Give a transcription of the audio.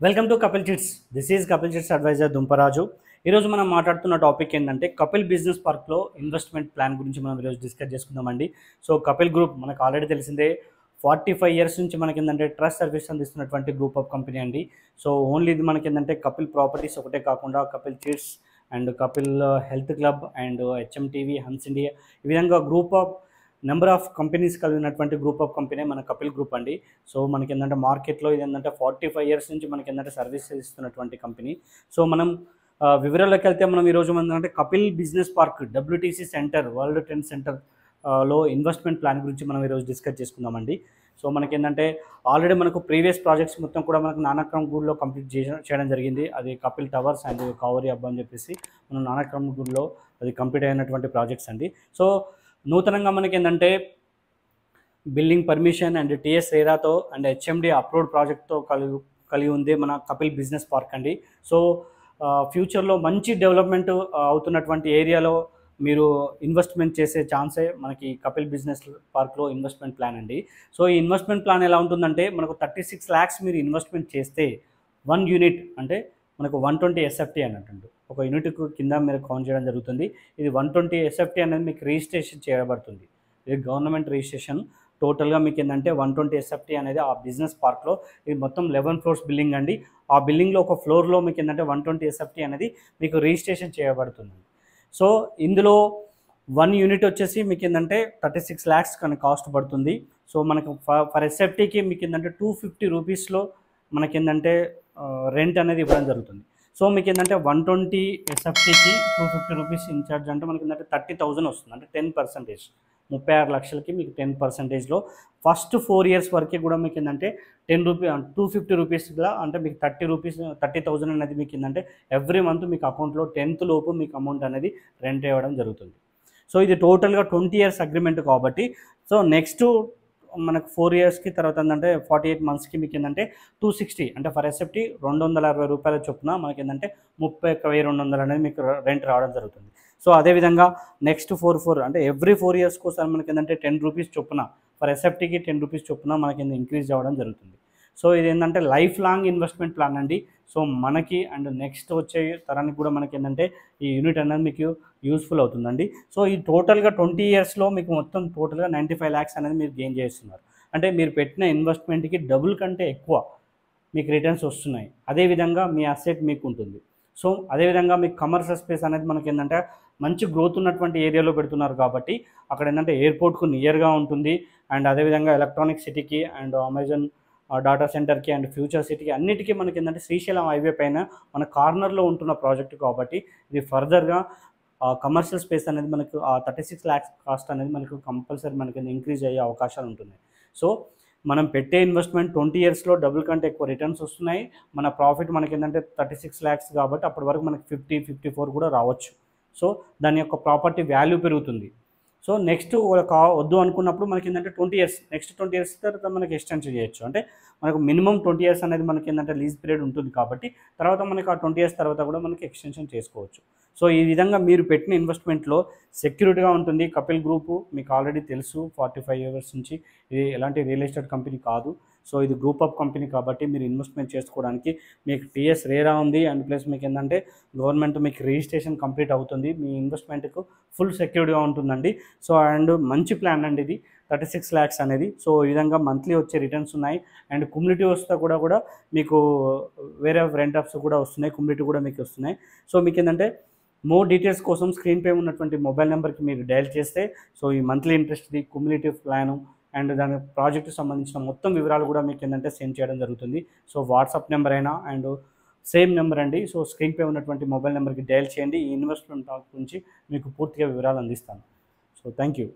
Welcome to Kapil chits. This is Kapil chits advisor Dumparaju. ఈరోజు మనం మాట్లాడుతున్న టాపిక్ ఏంటంటే కపిల్ బిజినెస్ పార్క్లో ఇన్వెస్ట్మెంట్ ప్లాన్ గురించి మనం ఈరోజు డిస్కస్ చేసుకుందామండి. సో కపిల్ గ్రూప్ మనకు ఆల్రెడీ తెలిసిందే 45 ఇయర్స్ నుంచి మనకి ఏంటంటే ట్రస్ట్ సర్వీస్ అందిస్తున్నటువంటి గ్రూప్ ఆఫ్ కంపెనీ అండి. సో ఓన్లీ ఇది మనకి ఏంటంటే కపిల్ ప్రాపర్టీస్ ఒకటే కాకుండా Kapil chits and Kapil health club and HMTV, Hans India, ఈ విధంగా group of number of companies కలిగినటువంటి గ్రూప్ ఆఫ్ కంపెనీ మన కపిల్ గ్రూప్ అండి. సో మనకి ఏంటంటే మార్కెట్లో ఇది ఏంటంటే 45 ఇయర్స్ నుంచి మనకి ఏంటంటే సర్వీస్ ఇస్తున్నటువంటి కంపెనీ. సో మనం వివరాల్లోకి వెళ్తే మనం ఈరోజు ఏంటంటే Kapil business park WTC centre, world trend centre లో ఇన్వెస్ట్మెంట్ ప్లాన్ గురించి మనం ఈరోజు డిస్కస్ చేసుకుందామండి. సో మనకి ఏంటంటే ఆల్రెడీ మనకు ప్రీవియస్ ప్రాజెక్ట్స్ మొత్తం కూడా మనకు నానక్రమ్ గూడ్లో కంప్లీట్ చేయడం జరిగింది. అది కపిల్ టవర్స్ అండ్ కావరి అబ్బా అని చెప్పేసి మనం నానక్రమ్ గూడ్లో అది కంప్లీట్ అయినటువంటి ప్రాజెక్ట్స్ అండి. సో నూతనంగా మనకి ఏంటంటే బిల్డింగ్ పర్మిషన్ అండ్ టీఎస్ రేరాతో అండ్ హెచ్ఎండి అప్రూవ్డ్ ప్రాజెక్ట్తో కలిగి ఉంది మన కపిల్ బిజినెస్ పార్క్ అండి. సో ఫ్యూచర్లో మంచి డెవలప్మెంట్ అవుతున్నటువంటి ఏరియాలో మీరు ఇన్వెస్ట్మెంట్ చేసే ఛాన్సే మనకి కపిల్ బిజినెస్ పార్క్లో ఇన్వెస్ట్మెంట్ ప్లాన్ అండి. సో ఈ ఇన్వెస్ట్మెంట్ ప్లాన్ ఎలా ఉంటుందంటే మనకు 36 lakhs మీరు ఇన్వెస్ట్మెంట్ చేస్తే 1 యూనిట్ అంటే మనకు 120 SFT అన్నట్టు ఒక యూనిట్కు కింద మీరు కౌంట్ చేయడం జరుగుతుంది. ఇది 120 SFT అనేది మీకు రిజిస్ట్రేషన్ చేయబడుతుంది. ఇది గవర్నమెంట్ రిజిస్ట్రేషన్. టోటల్గా మీకు ఏంటంటే 120 SFT అనేది ఆ బిజినెస్ పార్క్లో, ఇది మొత్తం 11 floors బిల్డింగ్ అండి. ఆ బిల్డింగ్లో ఒక ఫ్లోర్లో మీకు ఏంటంటే 120 SFT అనేది మీకు రిజిస్ట్రేషన్ చేయబడుతుంది. సో ఇందులో 1 యూనిట్ వచ్చేసి మీకు ఏంటంటే 36 lakhs కానీ కాస్ట్ పడుతుంది. సో మనకు ఫర్ SFTకి మీకు ఏంటంటే 250 రూపీస్లో మనకి ఏంటంటే రెంట్ అనేది ఇవ్వడం జరుగుతుంది. సో మీకు ఏంటంటే 120 SFTకి 250 రూపీస్ ఇన్ఛార్జ్ అంటే మనకి ఏంటంటే 30,000 వస్తుంది. అంటే 10%, 36 లక్షలకి మీకు 10%లో ఫస్ట్ 4 years వరకు కూడా మీకు ఏంటంటే 250 రూపీస్గా అంటే మీకు 30,000 అనేది మీకు ఏంటంటే ఎవ్రీ మంత్ మీకు అకౌంట్లో 10th లోపు మీకు అమౌంట్ అనేది రెంట్ ఇవ్వడం జరుగుతుంది. సో ఇది టోటల్గా 20 years అగ్రిమెంట్ కాబట్టి సో నెక్స్ట్ మనకు 4 yearsకి తర్వాత ఏంటంటే 48 monthsకి మీకు ఏంటంటే 260 అంటే ఫర్ SFT 260 రూపాయల చొప్పున మనకి ఏంటంటే 31,200 అనేది మీకు రెంట్ రావడం జరుగుతుంది. సో అదేవిధంగా నెక్స్ట్ 4 అంటే ఎవ్రీ 4 years కోసం మనకి ఏంటంటే 10 రూపీస్ చొప్పున ఫర్ SFTకి 10 రూపీస్ చొప్పున మనకి ఇంక్రీజ్ అవ్వడం జరుగుతుంది. సో ఇది ఏంటంటే లైఫ్ లాంగ్ ఇన్వెస్ట్మెంట్ ప్లాన్ అండి. సో మనకి అండ్ నెక్స్ట్ వచ్చే తరానికి కూడా మనకి ఏంటంటే ఈ యూనిట్ అనేది మీకు యూస్ఫుల్ అవుతుందండి. సో ఈ టోటల్గా 20 yearsలో మీకు మొత్తం టోటల్గా 95 lakhs అనేది మీరు గెయిన్ చేస్తున్నారు. అంటే మీరు పెట్టిన ఇన్వెస్ట్మెంట్కి డబుల్ కంటే ఎక్కువ మీకు రిటర్న్స్ వస్తున్నాయి. అదేవిధంగా మీ అసెట్ మీకు ఉంటుంది. సో అదేవిధంగా మీకు కమర్షియల్ స్పేస్ అనేది మనకి ఏంటంటే మంచి గ్రోత్ ఉన్నటువంటి ఏరియాలో పెడుతున్నారు కాబట్టి అక్కడ ఏంటంటే ఎయిర్పోర్ట్కు నియర్గా ఉంటుంది. అండ్ అదేవిధంగా ఎలక్ట్రానిక్ సిటీకి అండ్ అమెజాన్ డాటా సెంటర్కి అండ్ ఫ్యూచర్ సిటీకి అన్నిటికీ మనకి ఏంటంటే శ్రీశైలం హైవే పైన మన కార్నర్లో ఉంటున్న ప్రాజెక్ట్ కాబట్టి ఇది ఫర్దర్గా కమర్షియల్ స్పేస్ అనేది మనకు ఆ 36 lakhs కాస్ట్ అనేది మనకు కంపల్సరీ మనకి ఇంక్రీజ్ అయ్యే అవకాశాలు ఉంటున్నాయి. సో మనం పెట్టే ఇన్వెస్ట్మెంట్ 20 yearsలో డబుల్ కంటే ఎక్కువ రిటర్న్స్ వస్తున్నాయి. మన ప్రాఫిట్ మనకి ఏంటంటే 36 lakhs కాబట్టి అప్పటి వరకు మనకి 50-54 కూడా రావచ్చు. సో దాని యొక్క ప్రాపర్టీ వాల్యూ పెరుగుతుంది. సో నెక్స్ట్ వద్దు అనుకున్నప్పుడు మనకి ఏంటంటే 20 years, నెక్స్ట్ 20 years తర్వాత మనకి ఎక్స్టెన్షన్ చేయొచ్చు. అంటే మనకు మినిమం 20 years అనేది మనకి ఏంటంటే లీజ్ పీరియడ్ ఉంటుంది కాబట్టి తర్వాత మనకి ఆ 20 years తర్వాత కూడా మనకి ఎక్స్టెన్షన్ చేసుకోవచ్చు. సో ఈ విధంగా మీరు పెట్టిన ఇన్వెస్ట్మెంట్లో సెక్యూరిటీగా ఉంటుంది. కపిల్ గ్రూపు మీకు ఆల్రెడీ తెలుసు, 45 years నుంచి ఇది ఎలాంటి రియల్ ఎస్టేట్ కంపెనీ కాదు. సో ఇది గ్రూప్ ఆఫ్ కంపెనీ కాబట్టి మీరు ఇన్వెస్ట్మెంట్ చేసుకోవడానికి మీకు టీఎస్ రేరా ఉంది అండ్ ప్లస్ మీకు ఏంటంటే గవర్నమెంట్ మీకు రిజిస్ట్రేషన్ కంప్లీట్ అవుతుంది. మీ ఇన్వెస్ట్మెంట్కు ఫుల్ సెక్యూర్డ్గా ఉంటుందండి. సో అండ్ మంచి ప్లాన్ అండి ఇది 36 lakhs అనేది. సో ఈ విధంగా మంత్లీ వచ్చే రిటర్న్స్ ఉన్నాయి అండ్ కుమ్యులేటివ్ వస్తే కూడా మీకు వేరే రెంట్ ఆఫ్స్ కూడా వస్తున్నాయి, కుమ్యులేటివ్ కూడా మీకు వస్తున్నాయి. సో మీకు ఏంటంటే మోర్ డీటెయిల్స్ కోసం స్క్రీన్ పై ఉన్నటువంటి మొబైల్ నెంబర్కి మీరు డయల్ చేస్తే సో ఈ మంత్లీ ఇంట్రెస్ట్ది, కుమ్యులేటివ్ ప్లాను అండ్ దాని ప్రాజెక్ట్కి సంబంధించిన మొత్తం వివరాలు కూడా మీకు ఏంటంటే సెండ్ చేయడం జరుగుతుంది. సో వాట్సాప్ నెంబర్ అయినా అండ్ సేమ్ నెంబర్ అండి. సో స్క్రీన్ పై ఉన్నటువంటి మొబైల్ నెంబర్కి డయల్ చేయండి. ఈ ఇన్వెస్ట్మెంట్ గురించి మీకు పూర్తిగా వివరాలు అందిస్తాను. So thank you.